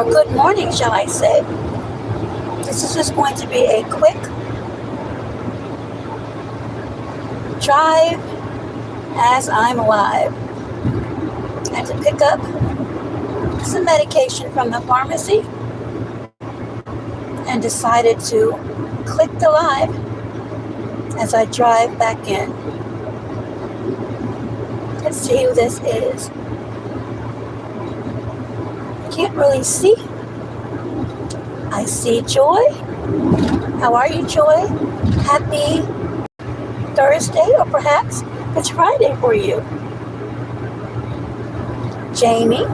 or good morning, shall I say. This is just going to be a quick drive as I'm alive. I had to pick up some medication from the pharmacy and decided to click the live as I drive back in. Let's see who this is. Can't really see. I see Joy. How are you, Joy? Happy Thursday, or perhaps it's Friday for you. Jamie,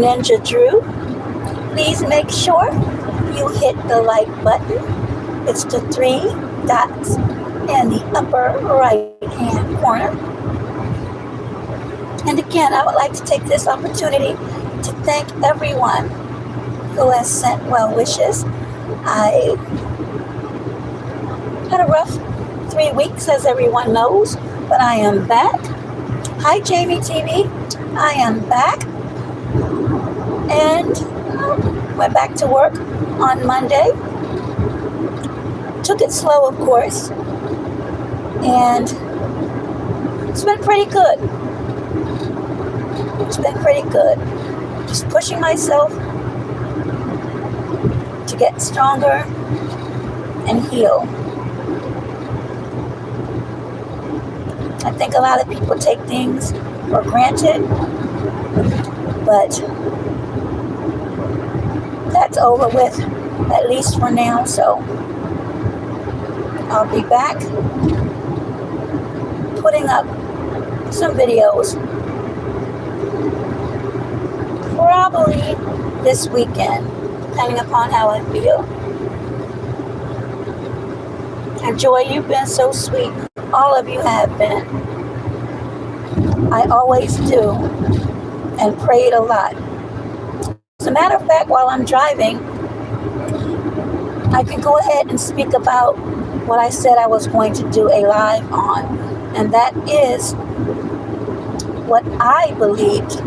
Ninja Drew, please make sure you hit the like button. It's the 3 dots in the upper right hand corner. And again, I would like to take this opportunity to thank everyone who has sent well wishes. I had a rough 3 weeks, as everyone knows, but I am back. Hi, Jamie TV. I am back. And went back to work on Monday. Took it slow, of course. And it's been pretty good. It's been pretty good. Just pushing myself to get stronger and heal. I think a lot of people take things for granted, but that's over with, at least for now. So I'll be back putting up some videos probably this weekend, depending upon how I feel. And Joy, you've been so sweet. All of you have been. I always do, and prayed a lot. As a matter of fact, while I'm driving, I could go ahead and speak about what I said I was going to do a live on, and that is what I believed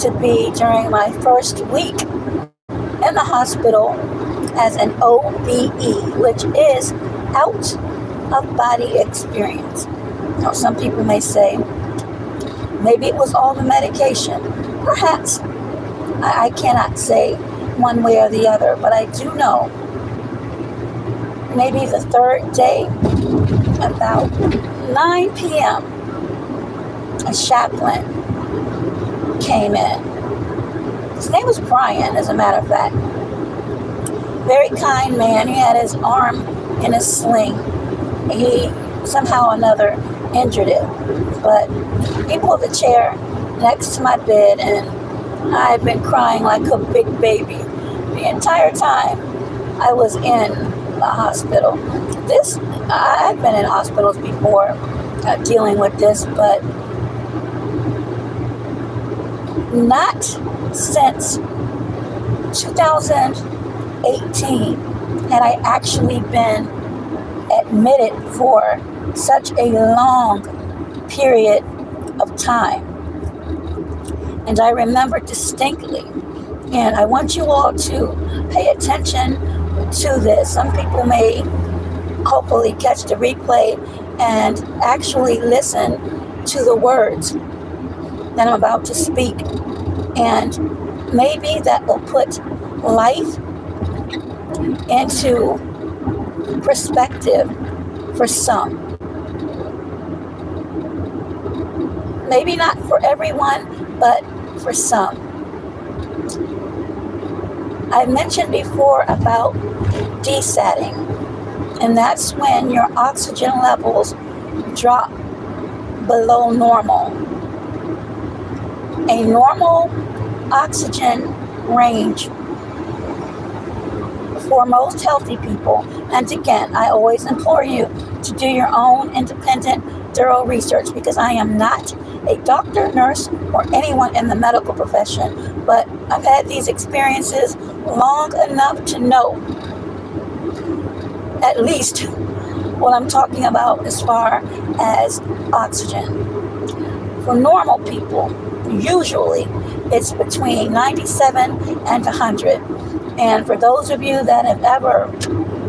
to be during my first week in the hospital as an OBE, which is out of body experience. Now, some people may say maybe it was all the medication. Perhaps. I cannot say one way or the other, but I do know maybe the third day, about 9 p.m., a chaplain came in. His name was Brian, as a matter of fact. Very kind man. He had his arm in a sling. He somehow or another injured it, but he pulled the chair next to my bed, and I've been crying like a big baby the entire time I was in the hospital. I've been in hospitals before dealing with this, but not since 2018 had I actually been admitted for such a long period of time. And I remember distinctly, and I want you all to pay attention to this. Some people may hopefully catch the replay and actually listen to the words that I'm about to speak. And maybe that will put life into perspective for some. Maybe not for everyone, but for some. I mentioned before about desatting, and that's when your oxygen levels drop below normal. A normal oxygen range for most healthy people, and again, I always implore you to do your own independent, thorough research, because I am not a doctor, nurse, or anyone in the medical profession, but I've had these experiences long enough to know at least what I'm talking about as far as oxygen. For normal people, usually it's between 97 and 100. And for those of you that have ever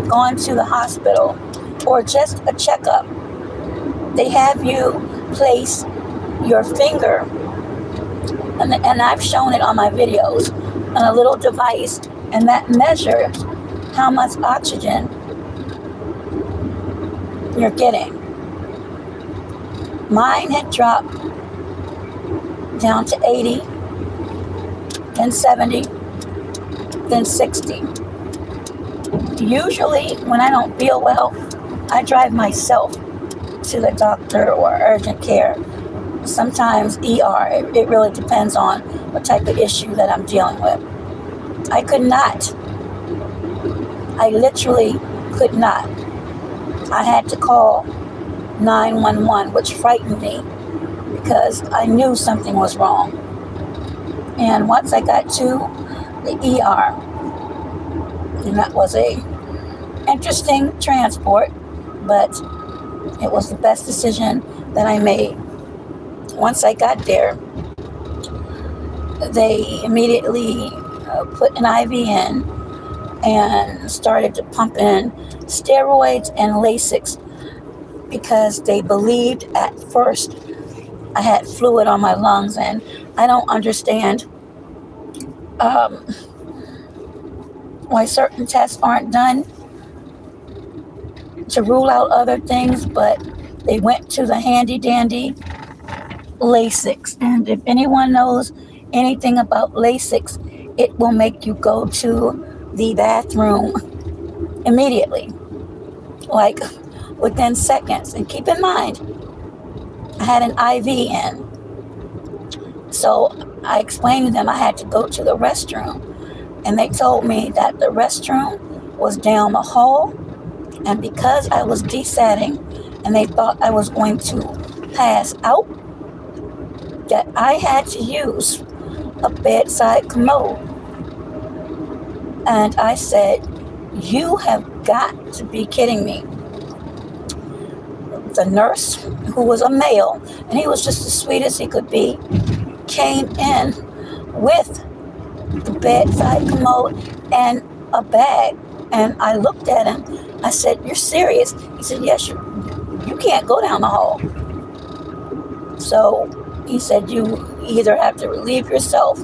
gone to the hospital or just a checkup, they have you place your finger, and I've shown it on my videos, on a little device, and that measures how much oxygen you're getting. Mine had dropped down to 80, then 70, then 60. Usually when I don't feel well, I drive myself to the doctor or urgent care. Sometimes ER. It really depends on what type of issue that I'm dealing with. I could not. I literally could not. I had to call 911, which frightened me because I knew something was wrong. And once I got to the ER, and that was a interesting transport, but it was the best decision that I made. Once I got there, they immediately put an IV in and started to pump in steroids and Lasix because they believed at first I had fluid on my lungs, and I don't understand why certain tests aren't done to rule out other things, but they went to the handy-dandy Lasix. And if anyone knows anything about Lasix, it will make you go to the bathroom immediately, like within seconds. And keep in mind, I had an IV in. So I explained to them I had to go to the restroom. And they told me that the restroom was down the hall. And because I was desatting and they thought I was going to pass out, that I had to use a bedside commode. And I said, you have got to be kidding me. The nurse, who was a male, and he was just as sweet as he could be, came in with the bedside commode and a bag. And I looked at him. I said, you're serious? He said, yes, you can't go down the hall. So he said, you either have to relieve yourself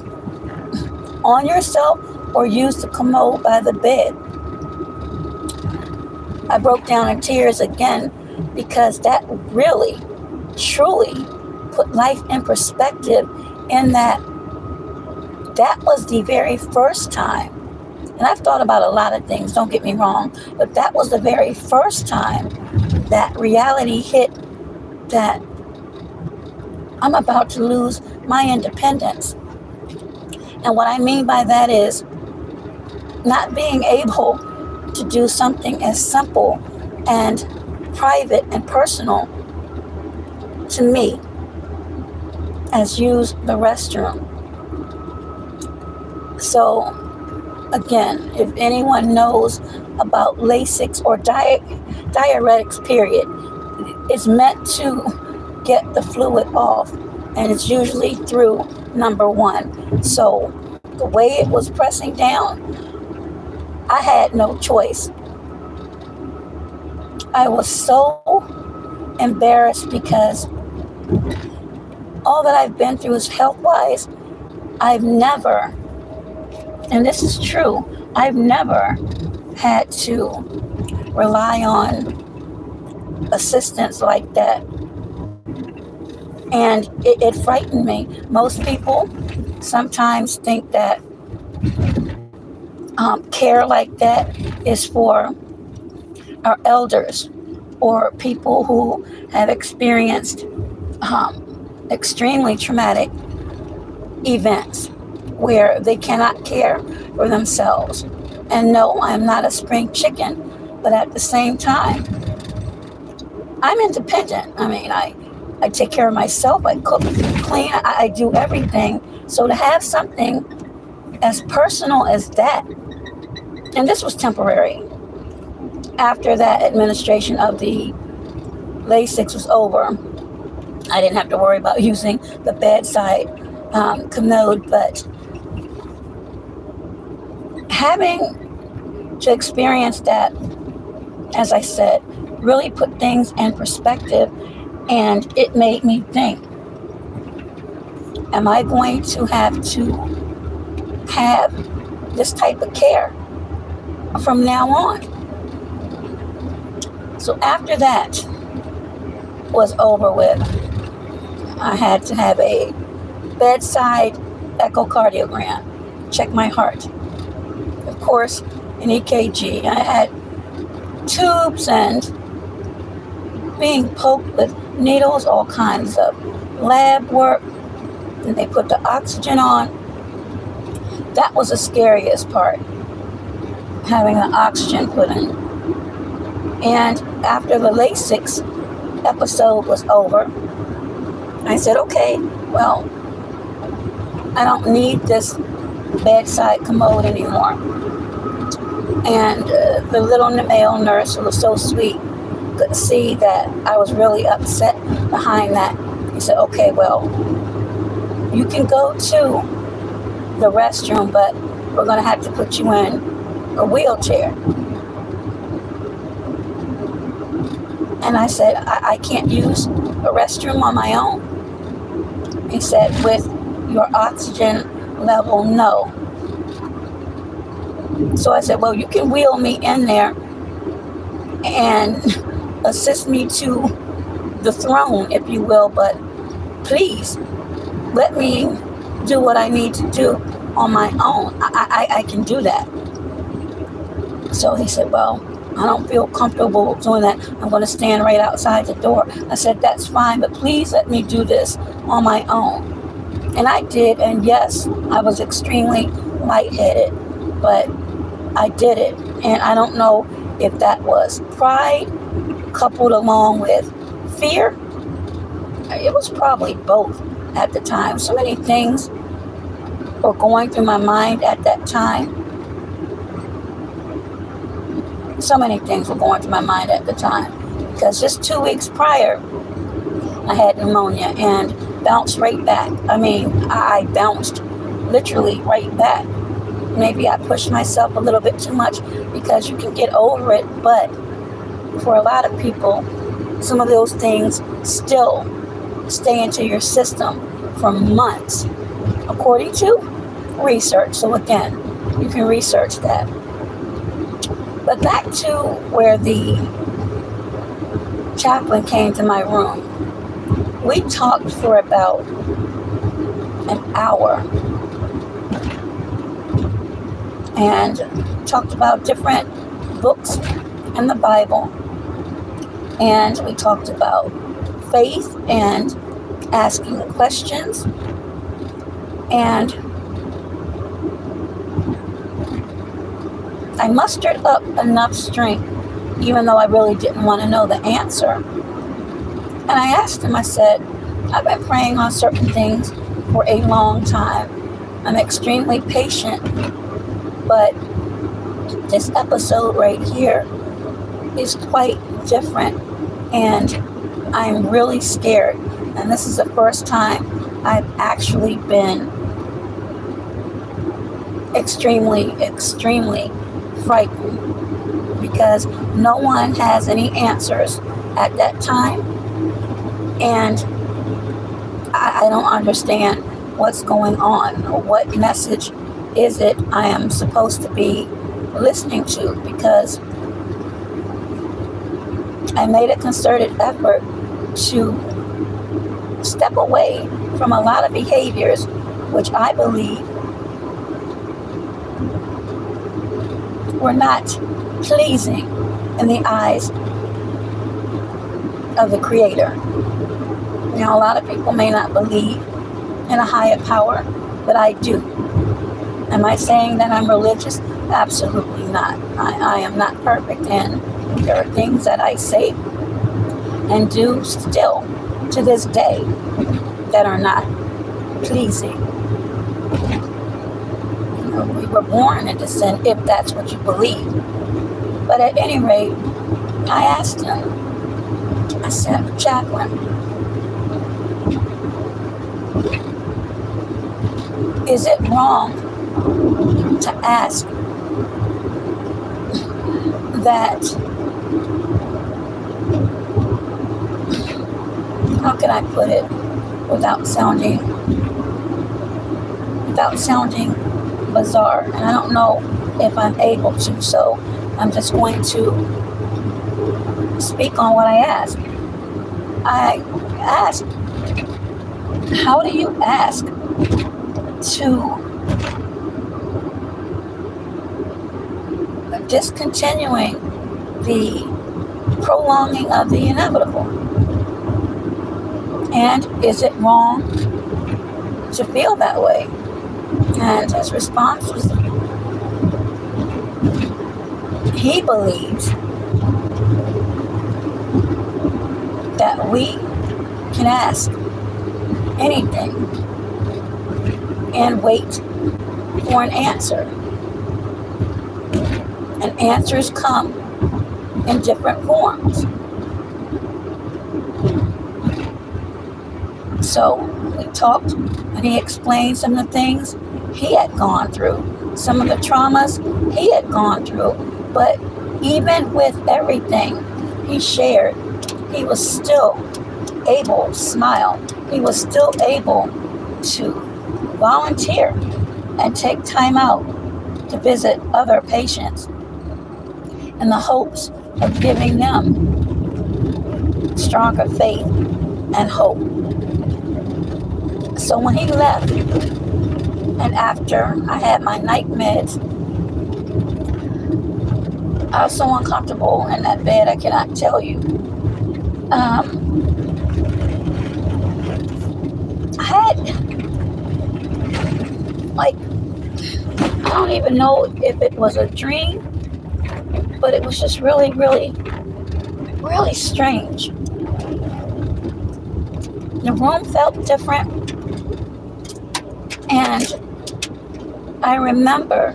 on yourself or use the commode by the bed. I broke down in tears again because that really, truly put life in perspective, in that was the very first time. And I've thought about a lot of things, don't get me wrong, but that was the very first time that reality hit, that I'm about to lose my independence. And what I mean by that is not being able to do something as simple and private and personal to me as use the restroom. So again, if anyone knows about Lasix or diuretics, period, it's meant to get the fluid off, and it's usually through number 1. So the way it was pressing down, I had no choice. I was so embarrassed because all that I've been through is health-wise. I've never, and this is true, I've never had to rely on assistance like that. And it frightened me. Most people sometimes think that care like that is for our elders or people who have experienced extremely traumatic events where they cannot care for themselves. And no, I'm not a spring chicken, but at the same time, I'm independent. I mean, I take care of myself. I cook, clean, I do everything. So to have something as personal as that, and this was temporary. After that administration of the Lasix was over, I didn't have to worry about using the bedside commode, but having to experience that, as I said, really put things in perspective, and it made me think, am I going to have this type of care from now on? So after that was over with, I had to have a bedside echocardiogram, check my heart. Of course, an EKG. I had tubes and being poked with needles, all kinds of lab work. And they put the oxygen on. That was the scariest part, having the oxygen put in. And after the LASIK episode was over, I said, okay, well, I don't need this bedside commode anymore. And the little male nurse, who was so sweet, could see that I was really upset behind that. He said, okay, well, you can go to the restroom, but we're going to have to put you in a wheelchair. And I said, I can't use a restroom on my own. He said, with your oxygen level, no. So I said, well, you can wheel me in there and assist me to the throne, if you will, but please let me do what I need to do on my own. I can do that. So he said, well, I don't feel comfortable doing that. I'm going to stand right outside the door. I said, that's fine, but please let me do this on my own. And I did, and yes, I was extremely lightheaded, but I did it. And I don't know if that was pride coupled along with fear. It was probably both at the time. So many things were going through my mind at that time. So many things were going through my mind at the time. Because just 2 weeks prior, I had pneumonia and bounced right back. I mean, I bounced literally right back. Maybe I pushed myself a little bit too much, because you can get over it, but for a lot of people, some of those things still stay into your system for months, according to research. So again, you can research that. But back to where the chaplain came to my room. We talked for about an hour and talked about different books in the Bible. And we talked about faith and asking questions. And I mustered up enough strength, even though I really didn't want to know the answer. And I asked him, I said, I've been praying on certain things for a long time. I'm extremely patient, but this episode right here is quite different, and I'm really scared. And this is the first time I've actually been extremely frightened, because no one has any answers at that time, and I don't understand what's going on, or what message is it I am supposed to be listening to, because I made a concerted effort to step away from a lot of behaviors which I believe were not pleasing in the eyes of the Creator. You know, a lot of people may not believe in a higher power, but I do. Am I saying that I'm religious? Absolutely not. I am not perfect, and there are things that I say and do still to this day that are not pleasing. You know, we were born into sin, if that's what you believe. But at any rate, I asked him, I said, Chaplain, Is it wrong to ask that, how can I put it without sounding bizarre? And I don't know if I'm able to, so I'm just going to speak on what I asked. I asked, how do you ask to discontinuing the prolonging of the inevitable? And is it wrong to feel that way? And his response was, he believes that we can ask anything and wait for an answer. And answers come in different forms. So we talked, and he explained some of the things he had gone through, some of the traumas he had gone through. But even with everything he shared, he was still able to smile. He was still able to volunteer and take time out to visit other patients in the hopes of giving them stronger faith and hope. So when he left, and after I had my night meds, I was so uncomfortable in that bed, I cannot tell you. I had, like, I don't even know if it was a dream, but it was just really, really, really strange. The room felt different, and I remember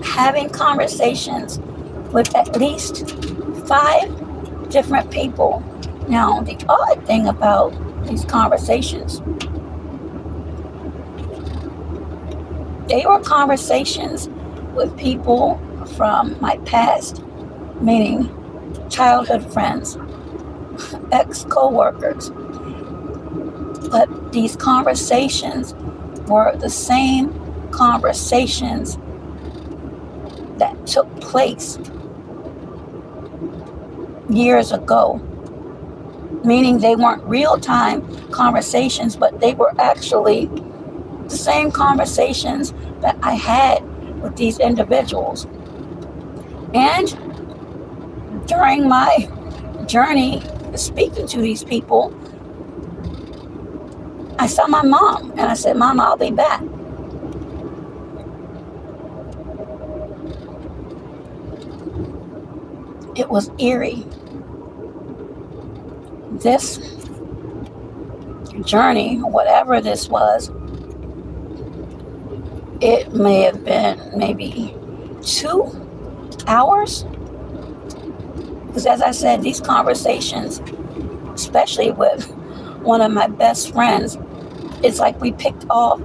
having conversations with at least 5 different people. Now, the odd thing about these conversations, they were conversations with people from my past, meaning childhood friends, ex-co-workers. But these conversations were the same conversations that took place years ago, meaning they weren't real-time conversations, but they were actually the same conversations that I had with these individuals. And during my journey speaking to these people, I saw my mom, and I said, "Mom, I'll be back." It was eerie. This journey, whatever this was, it may have been maybe 2 hours. Because as I said, these conversations, especially with one of my best friends, it's like we picked off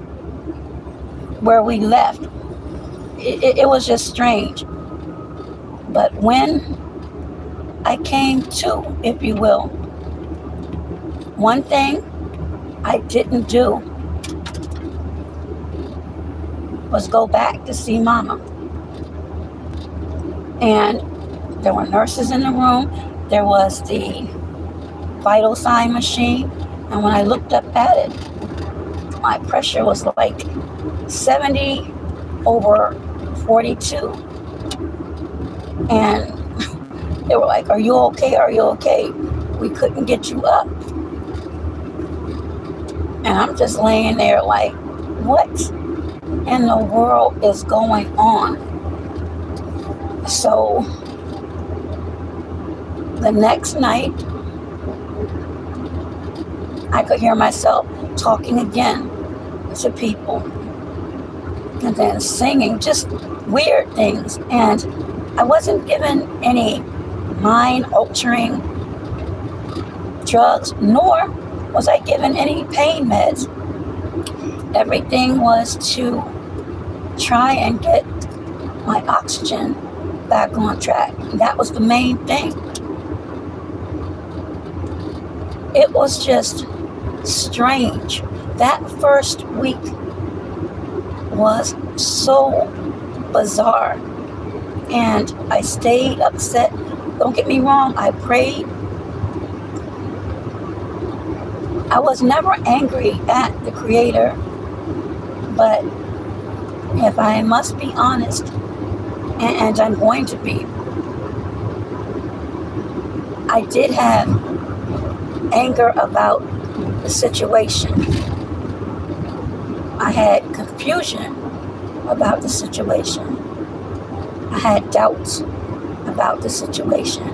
where we left. It was just strange. But when I came to, if you will, one thing I didn't do was go back to see Mama. And there were nurses in the room. There was the vital sign machine. And when I looked up at it, my pressure was like 70/42. And they were like, "Are you okay? Are you okay? We couldn't get you up." And I'm just laying there like, what in the world is going on? So the next night, I could hear myself talking again to people and then singing just weird things. And I wasn't given any mind-altering drugs, nor was I given any pain meds. Everything was to try and get my oxygen back on track. That was the main thing. It was just strange. That first week was so bizarre. And I stayed upset. Don't get me wrong, I prayed. I was never angry at the Creator, but if I must be honest, and I'm going to be, I did have anger about the situation. I had confusion about the situation. I had doubts about the situation.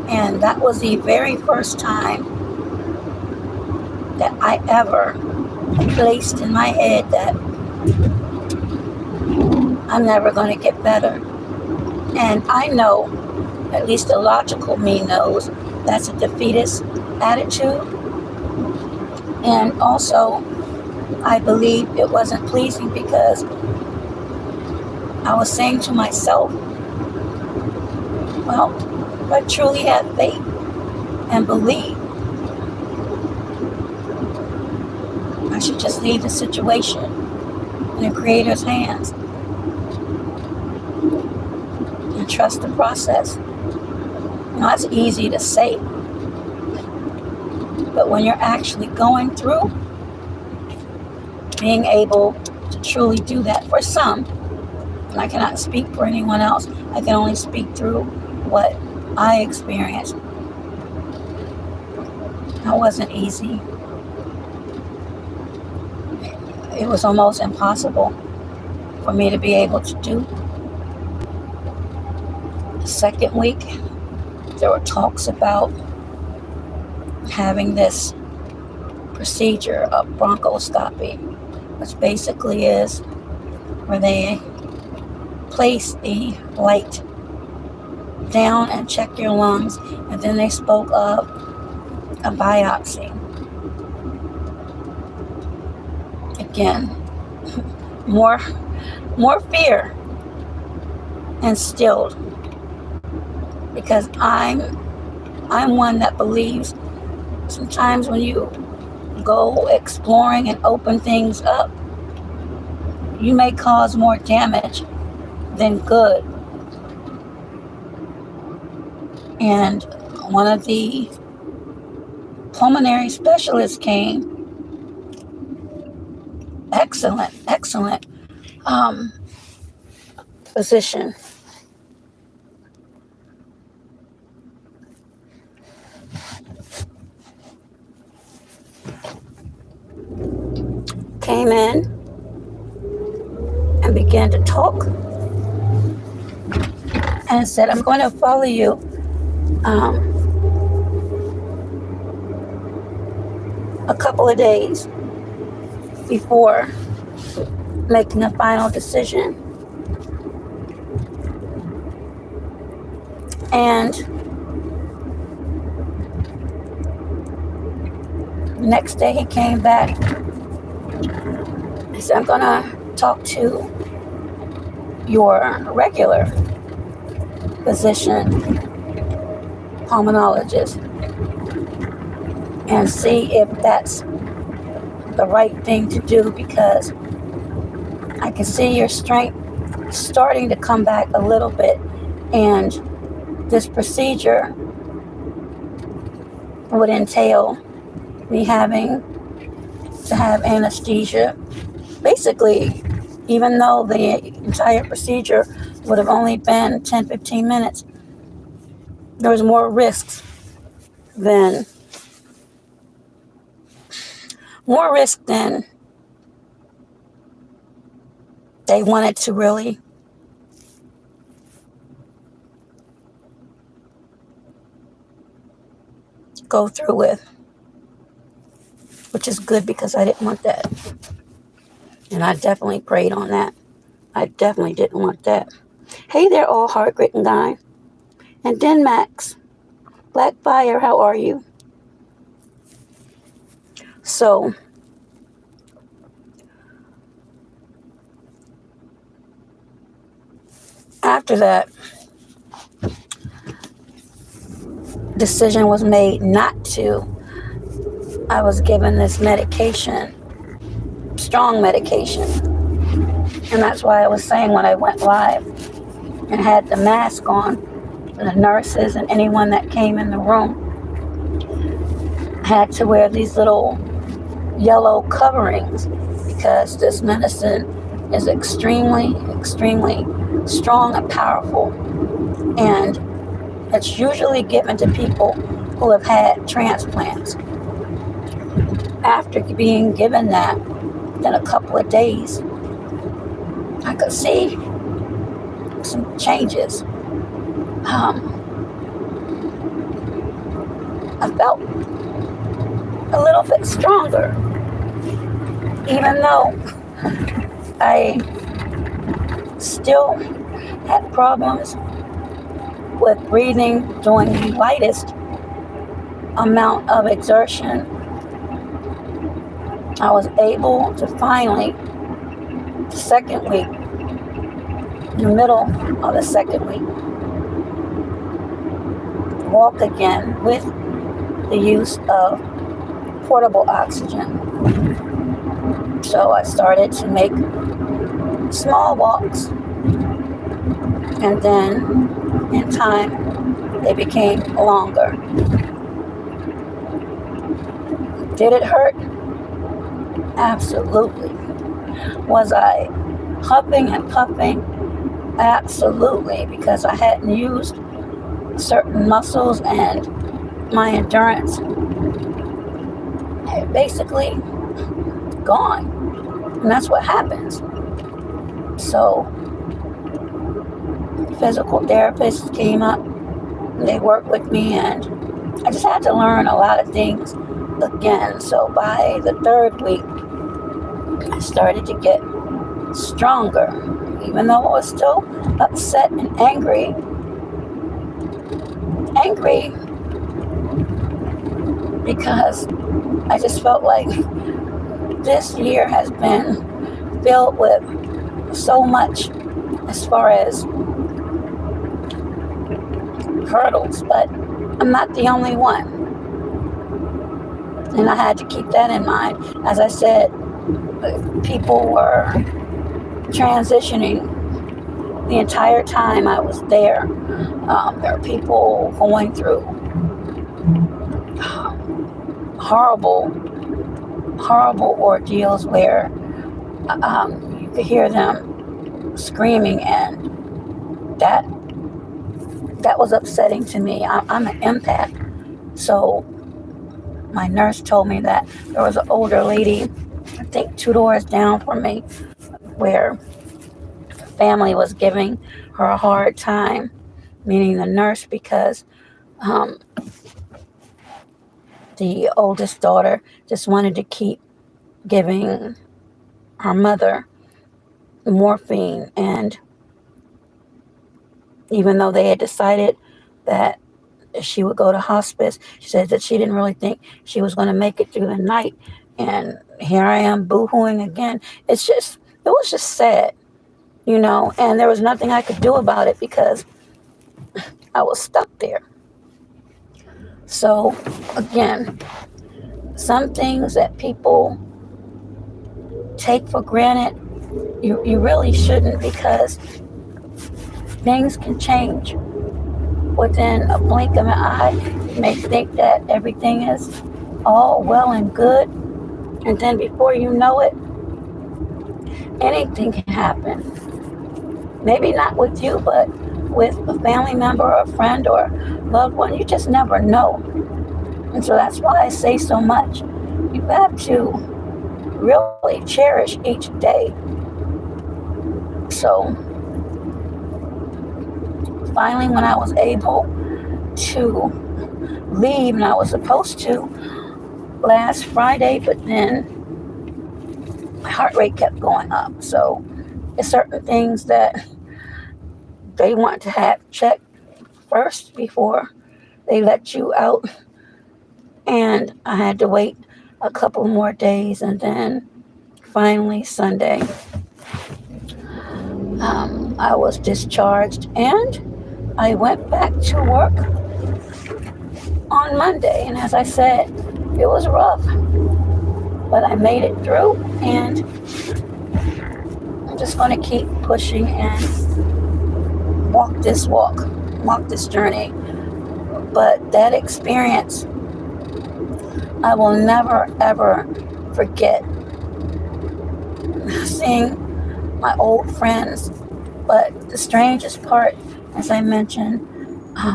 And that was the very first time that I ever placed in my head that I'm never going to get better. And I know, at least the logical me knows, that's a defeatist attitude. And also, I believe it wasn't pleasing because I was saying to myself, well, if I truly have faith and believe, I should just leave the situation in the Creator's hands and trust the process. You know, it's easy to say, but when you're actually going through, being able to truly do that for some, and I cannot speak for anyone else, I can only speak through what I experienced. That wasn't easy. It was almost impossible for me to be able to do. The second week, there were talks about having this procedure of bronchoscopy, which basically is where they place the light down and check your lungs, and then they spoke of a biopsy. Again, more fear instilled, because I'm one that believes sometimes when you go exploring and open things up, you may cause more damage than good. And one of the pulmonary specialists came, excellent physician, came in and began to talk and said, I'm going to follow you a couple of days before making a final decision. And the next day he came back. He said, I'm going to talk to your regular physician, pulmonologist, and see if that's the right thing to do, because I can see your strength starting to come back a little bit, and this procedure would entail me having to have anesthesia. Basically, even though the entire procedure would have only been 10-15 minutes, there was more risks than they wanted to really go through with, which is good because I didn't want that. And I definitely prayed on that. I definitely didn't want that. Hey there, all heart-written guy. And then Max, Black Fire, how are you? So, After that, decision was made not to. I was given this medication, strong medication. And that's why I was saying when I went live and had the mask on, the nurses and anyone that came in the room had to wear these little yellow coverings because this medicine is extremely, extremely strong and powerful. And it's usually given to people who have had transplants. After being given that, in a couple of days, I could see some changes. I felt a little bit stronger, even though I still had problems with breathing doing the lightest amount of exertion. I was able to finally, the second week, the middle of the second week, walk again with the use of portable oxygen. So I started to make small walks, and then in time they became longer. Did it hurt? Absolutely. Was I huffing and puffing? Absolutely, because I hadn't used certain muscles and my endurance had basically gone. And that's what happens. So physical therapists came up, they worked with me, and I just had to learn a lot of things again. So by the third week, I started to get stronger, even though I was still upset and angry because I just felt like this year has been filled with so much as far as hurdles, but I'm not the only one. And I had to keep that in mind. As I said, people were transitioning the entire time I was there. There are people going through horrible ordeals where you could hear them screaming, and that was upsetting to me. I'm an empath, so my nurse told me that there was an older lady, I think 2 doors down from me, where the family was giving her a hard time, meaning the nurse, because the oldest daughter just wanted to keep giving her mother morphine. And even though they had decided that she would go to hospice, she said that she didn't really think she was going to make it through the night. And here I am boo-hooing again. It was just sad, and there was nothing I could do about it because I was stuck there. So again, some things that people take for granted, you really shouldn't, because things can change within a blink of an eye. You may think that everything is all well and good, and then before you know it, anything can happen. Maybe not with you, but with a family member or a friend or loved one. You just never know. And so that's why I say so much. You have to really cherish each day. So finally, when I was able to leave, and I was supposed to last Friday, but then my heart rate kept going up. So there's certain things that they want to have checked first before they let you out. And I had to wait a couple more days, and then finally Sunday, I was discharged and I went back to work on Monday. And as I said, it was rough, but I made it through, and I'm just going to keep pushing and walk this journey. But that experience, I will never, ever forget. Seeing my old friends. But the strangest part, as I mentioned,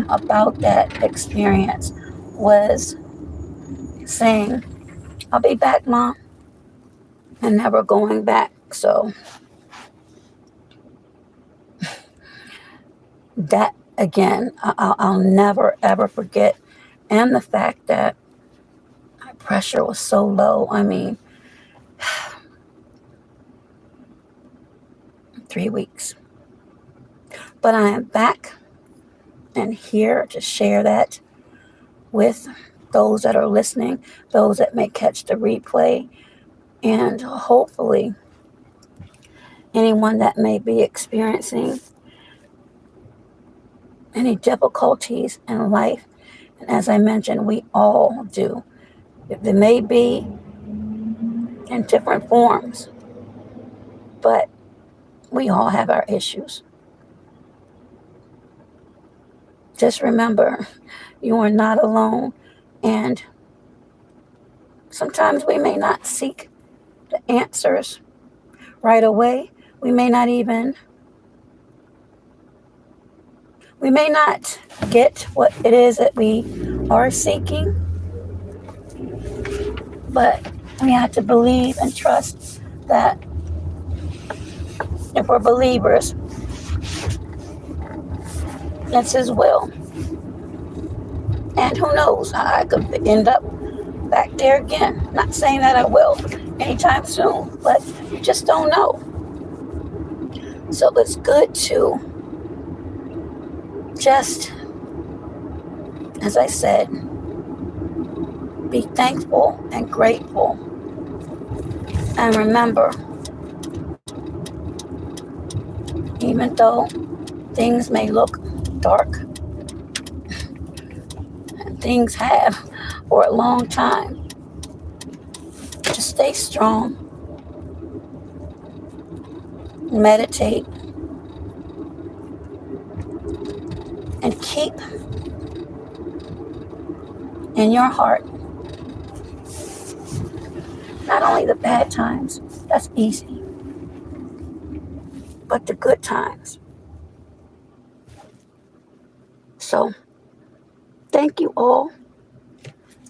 about that experience was saying, I'll be back, Mom, and never going back. So that, again, I'll never, ever forget. And the fact that my pressure was so low. I mean, 3 weeks. But I am back and here to share that with those that are listening, those that may catch the replay, and hopefully anyone that may be experiencing any difficulties in life. And as I mentioned, we all do. It may be in different forms, but we all have our issues. Just remember, you are not alone, and sometimes we may not seek the answers right away. We may not get what it is that we are seeking, but we have to believe and trust that if we're believers, it's His will. And who knows, I could end up back there again. Not saying that I will anytime soon, but you just don't know. So it's good to just, as I said, be thankful and grateful. And remember, even though things may look dark, and things have for a long time, just stay strong, meditate, and keep in your heart not only the bad times, that's easy, but the good times. So, thank you all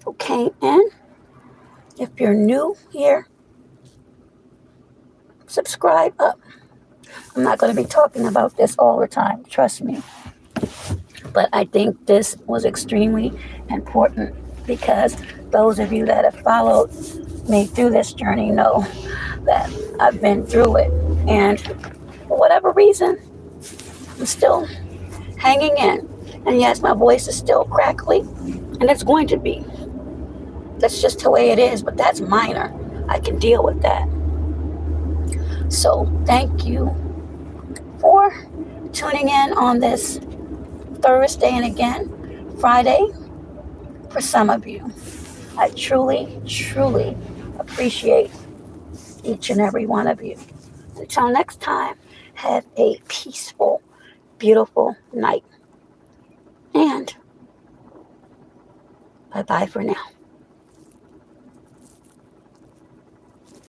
who came in. If you're new here, subscribe up. I'm not going to be talking about this all the time, trust me. But I think this was extremely important because those of you that have followed me through this journey know that I've been through it. And for whatever reason, I'm still hanging in. And yes, my voice is still crackly, and it's going to be. That's just the way it is, but that's minor. I can deal with that. So thank you for tuning in on this Thursday, and again, Friday, for some of you. I truly, truly appreciate each and every one of you. Until next time, have a peaceful, beautiful night. And bye-bye for now.